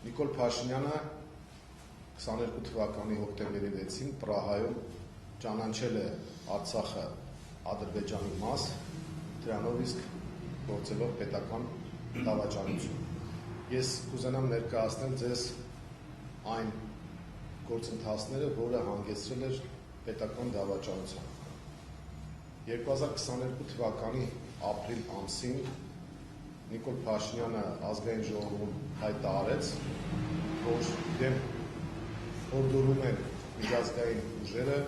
Նիկոլ Փաշինյանը 22 թվականի հոկտեմբերի 6-ին Պրահայում ճանաչել է Արցախը Ադրբեջանի մաս, դրանով իսկ գործելով պետական դավաճանություն։ Ես կուզենամ ներկայացնել ձեզ այն գործընթացները, որը հանգեցրել էր պետական դավաճանության։ 2022 թվականի ապրիլ ամսին Նիկոլ Փաշինյանը ազգային ժողովում հայտարարեց, որ իրեն հորդորում են միջազգային ուժերը,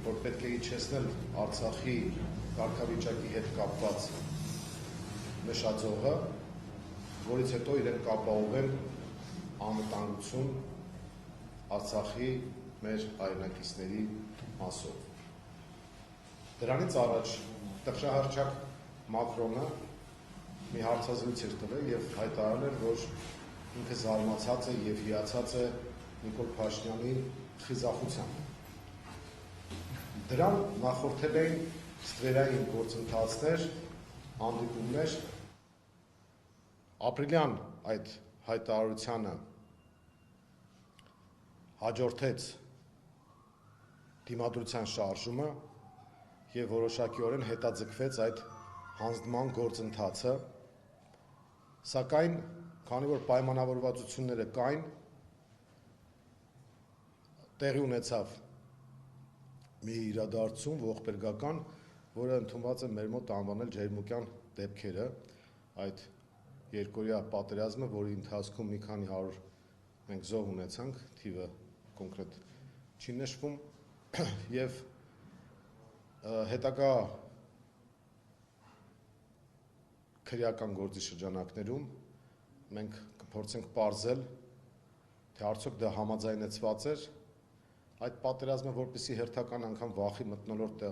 որ պետք է իջեցնել Արցախի կարգավիճակի հետ կապված նշաձողը, որից հետո իրեն կապահովեն անվտանգություն Արցախի մեր հայրենակիցների մասով։ Դրանից առաջ տխրահարչակ Մակրոնը մի հարցազրույց էր տվել եւ հայտարարել էր, որ ինքը զարմացած է եւ հիացած է Նիկոլ Փաշինյանի խիզախությամբ։ Դրան նախորդել էին ստվերային գործընթացներ, հանդիպումներ։ Ապրիլյան այդ հայտարարությանը հաջորդեց դիմադրության շարժումը եւ որոշակիորեն հետաձգվեց այդ հանձնման գործընթացը, սակայն քանի որ պայմանավորվածությունները կային, տեղի ունեցավ մի իրադարձություն ողբերգական, որը ընդունված է մեր մոտ անվանել ջերմուկյան դեպքերը, այդ երկօրյա պատերազմը, որի ընթացքում մի քանի հարյուր մենք զոհ ունեցանք, թիվը կոնկրետ չի նշվում, եւ հետագա քրեական գործի շրջանակներում մենք կփորձենք պարզել, թե արդյոք դա համաձայնեցված էր այդ պատերազմը, որպեսզի հերթական անգամ վախի մթնոլորտ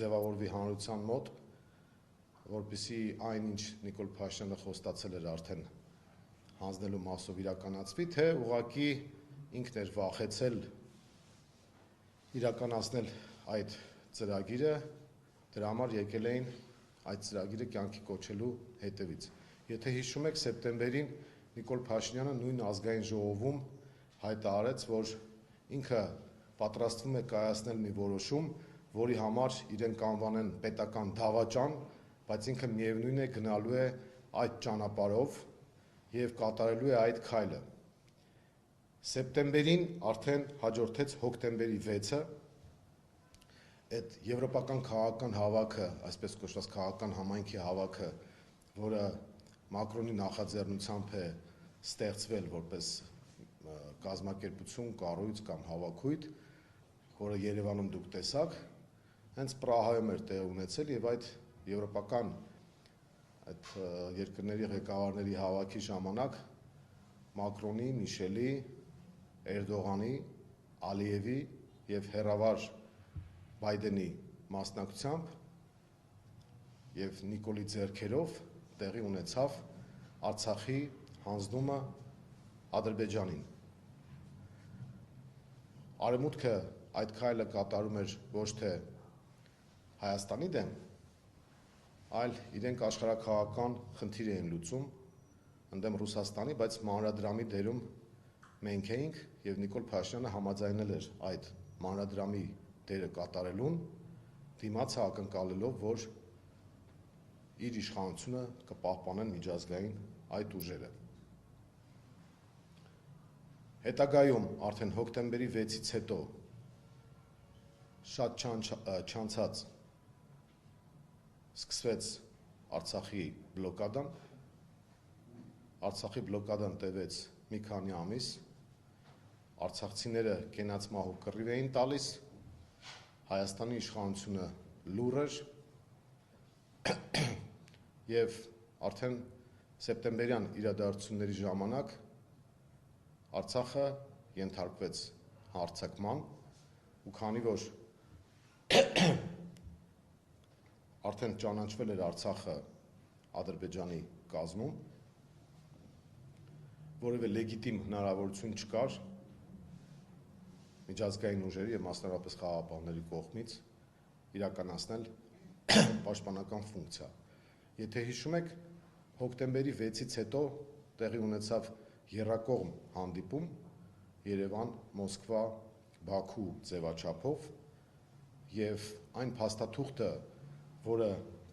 ձևավորվի հանրության մոտ, որպեսզի այնինչ Նիկոլ Փաշինյանը խոստացել էր արդեն հանձնելու մասով իրականացվի, թե ուղղակի ինքն էր վախեցել իրականացնել այդ ծրագիրը, դրա համար եկել էին այդ ծրագիրը կյանքի կոչելու հետևից։ Եթե հիշում եք, սեպտեմբերին Նիկոլ Փաշինյանը նույն ազգային ժողովում հայտարարեց, որ ինքը պատրաստվում է կայացնել մի որոշում, որի համար իրեն կանվանեն պետական դավաճան, բայց ինքը միևնույն է գնալու է այդ ճանապարհով եւ կատարելու է այդ քայլը։ Սեպտեմբերին արդեն հաջորդեց հոկտեմբերի 6-ը, այդ եվրոպական քաղաքական հավաքը, այսպես կոչված քաղաքական համայնքի հավաքը, որը Մակրոնի նախաձեռնությամբ է ստեղծվել որպես կազմակերպություն, կառույց կամ հավաքույթ, որը Երևանում դուք տեսաք, հենց Պրահայում էր տեղի ունեցել եւ այդ եվրոպական այդ երկրների ղեկավարների հավաքի ժամանակ Մակրոնի, Միշելի, Էրդողանի, Ալիևի եւ հեռավար Բայդենի մասնակցությամբ եւ Նիկոլի ձեռքերով տեղի ունեցավ Արցախի հանձնումը Ադրբեջանին։ Արևմուտքը այդ քայլը կատարում էր ոչ թե Հայաստանի դեմ, այլ իրենք աշխարհաքաղաքական խնդիր էին լուծում ընդդեմ Ռուսաստանի, բայց մանրադրամի դերում մենք էինք եւ Նիկոլ Փաշինյանը համաձայնել էր այդ մանրադրամի դերը կատարելուն, դիմացը ակնկալելով, որ իր իշխանությունը կպահպանեն միջազգային այդ ուժերը։ Հետագայում արդեն հոկտեմբերի 6-ից հետո շատ չանցած սկսվեց Արցախի բլոկադան։ Արցախի բլոկադան տևեց մի քանի ամիս, արցախցիները կենաց մահու կռիվ էին տալիս, Հայաստանի իշխանությունը լուռ էր եւ արդեն սեպտեմբերյան իրադարձությունների ժամանակ Արցախը ենթարկվեց հարձակման ու քանի որ արդեն ճանաչվել էր Արցախը Ադրբեջանի կազմում, որևէ լեգիտիմ հնարավորություն չկար միջազգային ուժերի եւ մասնավորապես խաղաղապահների կողմից իրականացնել պաշտպանական ֆունկցիա։ Եթե հիշում եք, հոկտեմբերի 6-ից հետո տեղի ունեցավ եռակողմ հանդիպում Երևան, Մոսկվա, Բաքու ձևաչափով եւ այն փաստաթուղթը, որը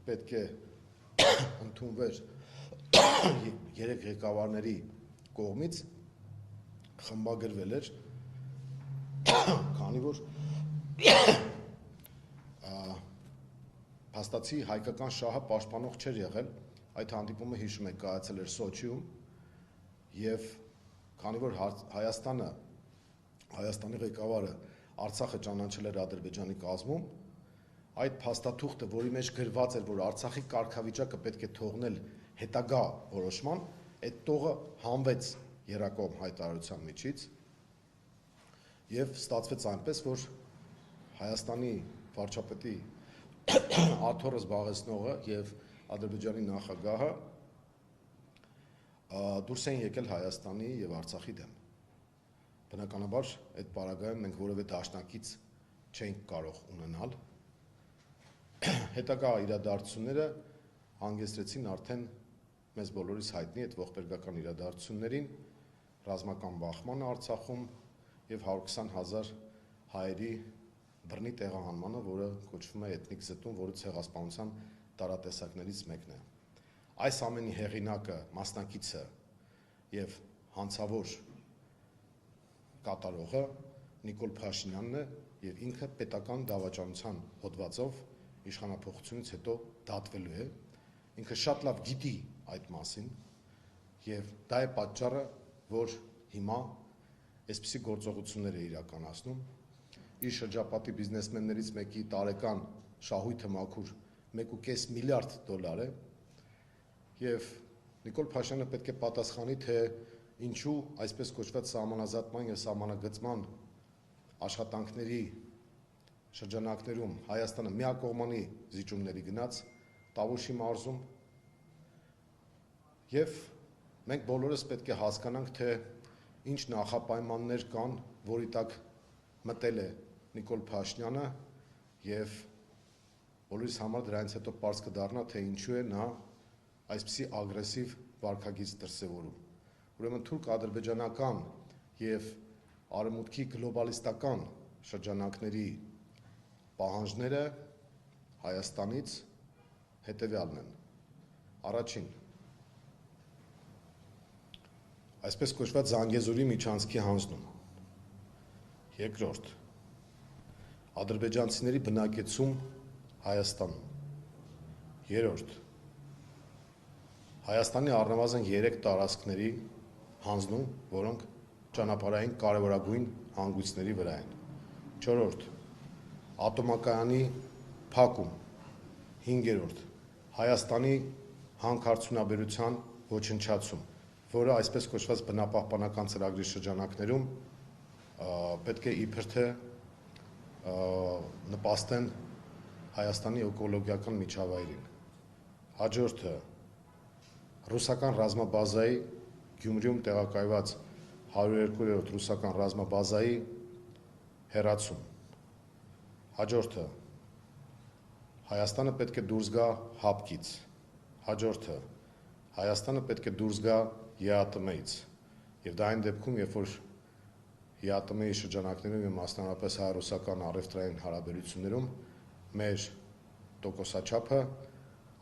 պետք է ընդունվեր երեք ղեկավարների կողմից, խմբագրվել էր, քանի որ փաստացի հայկական շահը պաշտպանող չէր եղել, այդ հանդիպումը հիշում եք կայացել էր Սոչիում եւ քանի որ Հայաստանի ղեկավարը Արցախը ճանաչել էր Ադրբեջանի կազմում, այդ փաստաթուղթը, որի մեջ գրված էր, որ Արցախի կարգավիճակը պետք է թողնել հետագա որոշման, այդ տողը հանվեց եռակողմ հայտարարության միջից եւ ստացվեց այնպես, որ Հայաստանի վարչապետի աթոռը զբաղեցնողը եւ Ադրբեջանի նախագահը դուրս են եկել Հայաստանի եւ Արցախի դեմ։ Բնականաբար այդ պարագայում մենք որևէ դաշնակից չենք կարող ունենալ։ Հետագա իրադարձությունները հանգեցրեցին արդեն մեզ բոլորիս հայտնի այդ ողբերգական իրադարձություններին, ռազմական բախմանը Արցախում եւ 120,000 հայերի բռնի տեղահանմանը, որը կոչվում է էթնիկ զտում, որը ցեղասպանության տարատեսակներից մեկն է։ Այս ամենի հեղինակը, մասնակիցը եւ հանցավոր կատարողը Նիկոլ Փաշինյանն է եւ ինքը պետական դավաճանության հոդվածով իշխանափոխությունից հետո դատվելու է։ Ինքը շատ լավ գիտի այդ մասին եւ դա է պատճառը, որ հիմա այսպիսի գործողություններ է իրականացնում։ Իր շրջապատի բիզնեսմեններից մեկի տարեկան շահույթը մաքուր 1.5 միլիարդ դոլար է եւ Նիկոլ Փաշինյանը պետք է պատասխանի, թե ինչու այսպես կոչված սահմանազատման եւ սահմանագծման աշխատանքների շրջանակներում Հայաստանը միակողմանի զիջումների գնաց Տավուշի մարզում եւ մենք բոլորս պետք է հասկանանք, թե ինչ նախապայմաններ կան, որի տակ մտել է Նիկոլ Փաշինյանը եւ բոլորիս համար դրանից հետո պարզ կդառնա, թե ինչու է նա այսպիսի ագրեսիվ վարքագիծ դրսևորում։ Ուրեմն թուրք-ադրբեջանական եւ արևմուտքի գլոբալիստական շրջանակների պահանջները Հայաստանից հետեւյալն են։ Առաջին, այսպես կոչված Զանգեզուրի միջանցքի հանձնում։ Երկրորդ, ադրբեջանցիների բնակեցում Հայաստանում։ Երրորդ, Հայաստանի առնվազն 3 տարածքների հանձնում, որոնք ճանապարհային կարևորագույն հանգույցների վրա են։ 4. Ատոմակայանի փակում։ 5. Հայաստանի հանքարդյունաբերության ոչնչացում, որը այսպես կոչված բնապահպանական ծրագրի շրջանակներում պետք է իբր թե նպաստեն Հայաստանի էկոլոգիական միջավայրին։ Հաջորդը ռուսական ռազմաբազայի Գյումրիում տեղակայված 102-րդ ռուսական ռազմաբազայի հեռացում։ Հաջորդը Հայաստանը պետք է դուրս գա հապկից։ Հաջորդը Հայաստանը պետք է դուրս գա ԵԱՏՄ-ից։ Եվ դա այն դեպքում, երբ որ ԵԱՏՄ-ի շրջանակներում եւ մասնավորապես հայ-ռուսական առևտրային հարաբերություններում մեր տոկոսաչափը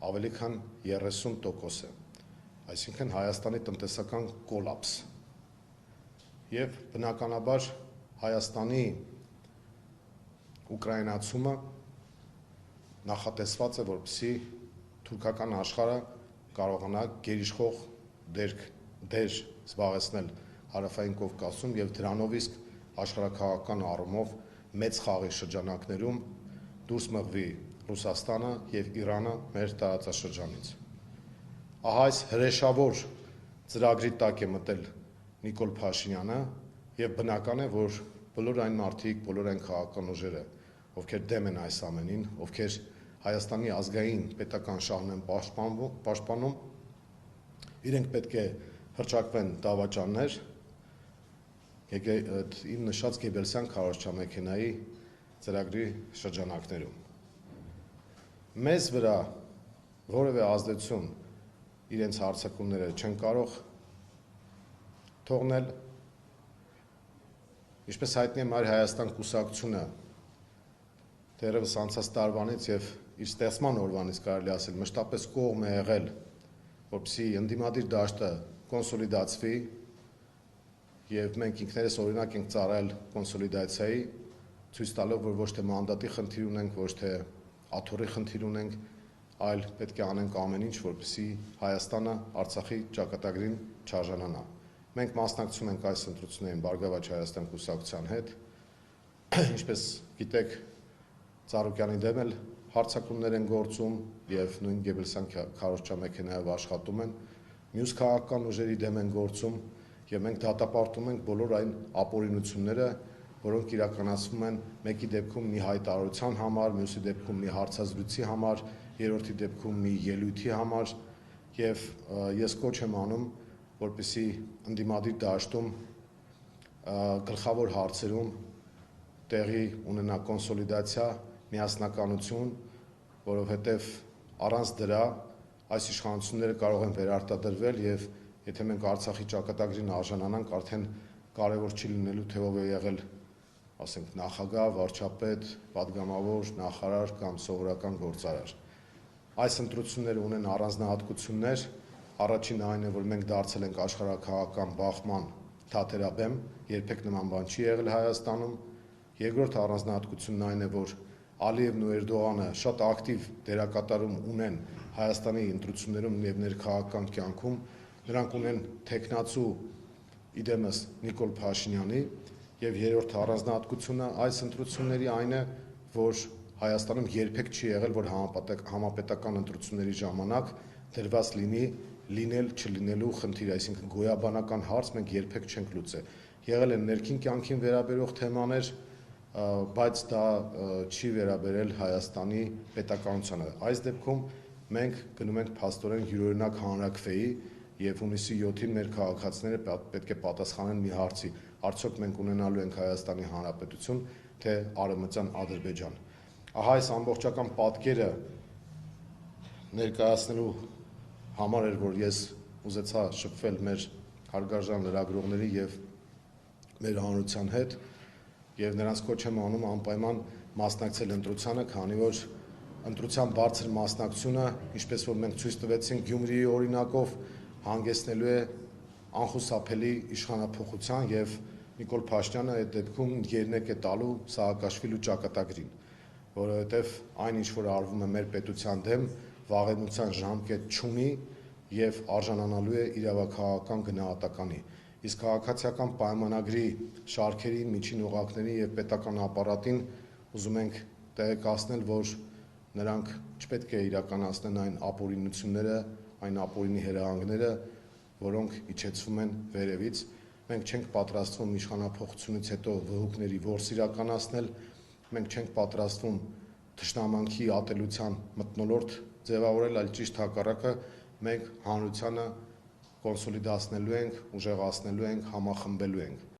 ավելի քան 30% է։ Այսինքն Հայաստանի տնտեսական կոլապս եւ բնականաբար Հայաստանի ուկրաինացումը նախատեսված է, որպեսզի թուրքական աշխարհը կարողանա գերիշխող դեր զբաղեցնել Հարավային Կովկասում եւ դրանով իսկ աշխարհակաղակական առումով մեծ խաղի շրջանակներում դուրս մղվի Ռուսաստանը եւ Իրանը մեր տարածաշրջանից։ Ահա այս հրեշավոր ծրագրի տակ է մտել Նիկոլ Փաշինյանը եւ բնական է, որ բոլոր այն մարդիկ, բոլոր այն քաղաքական ուժերը, ովքեր դեմ են այս ամենին, ովքեր Հայաստանի ազգային պետական շահն են պաշտպանում, իրենք պետք է հռչակվեն դավաճաններ իմ նշած Գեբելսյան քարոզչամեքենայի ծրագրի շրջանակներում։ Մեզ վրա որևէ ազդեցություն իրենց հարձակումները չեն կարող թողնել, ինչպես հայտնի է, Մայր Հայաստան կուսակցությունը դեռևս անցած տարվանից եւ իր ստեղծման օրվանից կարելի ասել մշտապես կողմ է եղել, որպեսզի ընդդիմադիր դաշտը կոնսոլիդացվի եւ մենք ինքներս օրինակ ենք ծառայել կոնսոլիդացիայի, ցույց տալով, որ ոչ թե մանդատի խնդիր ունենք, ոչ թե աթոռի խնդիր ունենք, այլ պետք է անենք ամեն ինչ, որպեսզի Հայաստանը Արցախի ճակատագրին չարժանանա։ Մենք մասնակցում ենք այս ընտրություններին Բարգավաճ Հայաստան կուսակցության հետ, ինչպես գիտեք, Ծառուկյանի դեմ էլ հարձակումներ են գործում եւ նույն Գեբելսյան քարոզչամեքենայով աշխատում են, մյուս քաղաքական ուժերի դեմ են գործում եւ մենք դատապարտում ենք բոլոր այն ապօրինությունները, որոնք իրականացվում են մեկի դեպքում մի հայտարարության համար, մյուսի դեպքում մի հարցազրույցի համար, երրորդի դեպքում մի ելույթի համար եւ ես կոչ եմ անում, որպեսզի ընդդիմադիր դաշտում գլխավոր հարցերում տեղի ունենա կոնսոլիդացիա, միասնականություն, որովհետեւ առանց դրա այս իշխանությունները կարող են վերարտադրվել եւ եթե մենք Արցախի ճակատագրին արժանանանք, արդեն կարևոր չի լինելու թե ով է եղել, ասենք, նախագահ, վարչապետ, պատգամավոր, նախարար կամ սովորական գործարար։ Այս ընտրությունները ունեն առանձնահատկություններ, առաջինը այն է, որ մենք դարձել ենք աշխարհաքաղաքական բախման թատերաբեմ, երբեք նման բան չի եղել Հայաստանում, երկրորդ առանձնահատկությունն այն է, որ Ալիևն ու Էրդողանը շատ ակտիվ դերակատարում ունեն Հայաստանի ընտրություններում եւ ներքաղաքական կյանքում, նրանք ունեն թեկնածու իդեմս Նիկոլ Փաշինյանի եւ երրորդ առանձնահատկությունը այս ընտրությունների այն է, որ Հայաստանում երբեք չի եղել, որ համապետական ընտրությունների ժամանակ դրված լինի լինել չլինելու խնդիր, այսինքն գոյաբանական հարց մենք երբեք չենք լուծել։ Եղել են ներքին կյանքին վերաբերող թեմաներ, բայց դա չի վերաբերել Հայաստանի պետականությանը։ Այս դեպքում մենք գնում ենք փաստորեն յուրօրինակ հանրաքվեի եւ հունիսի 7-ին մեր քաղաքացիները պետք է պատասխանեն մի հարցի. արդյոք մենք ունենալու ենք Հայաստանի Հանրապետություն, թե Արևմտյան Ադրբեջան։ Ահա այս ամբողջական պատկերը ներկայացնելու համար էր, որ ես ուզեցա շփվել մեր հարգարժան լրագրողների եւ մեր հանրության հետ եւ նրանց կոչ եմ անում անպայման մասնակցել ընտրությանը, քանի որ ընտրության բարձր մասնակցությունը, ինչպես որ մենք ցույց տվեցինք Գյումրիի օրինակով, հանգեցնելու է անխուսափելի իշխանափոխության եւ Նիկոլ Փաշինյանը այդ դեպքում ելնեք է տալու Սաակաշվիլու ճակատագրին, որովհետեւ այն ինչ որ արվում է մեր պետության դեմ, վաղեմության ժամկետ չունի եւ արժանանալու է իրավաքաղաքական գնահատականի։ Իսկ քաղաքացիական պայմանագրի շարքերի, միջին օղակների եւ պետական ապարատին ուզում ենք տեղեկացնել, որ նրանք չպետք է իրականացնեն այն ապօրինությունները, այն ապօրինի հրահանգները, որոնք իջեցվում են վերևից։ Մենք չենք պատրաստվում իշխանափոխությունից հետո վհուկների որս իրականացնել, մենք չենք պատրաստվում թշնամանքի ատելության մթնոլորտ ձևավորել, այլ ճիշտ հակառակը, մենք հանրությանը կոնսոլիդացնելու ենք, ուժեղացնելու ենք, համախմբելու ենք։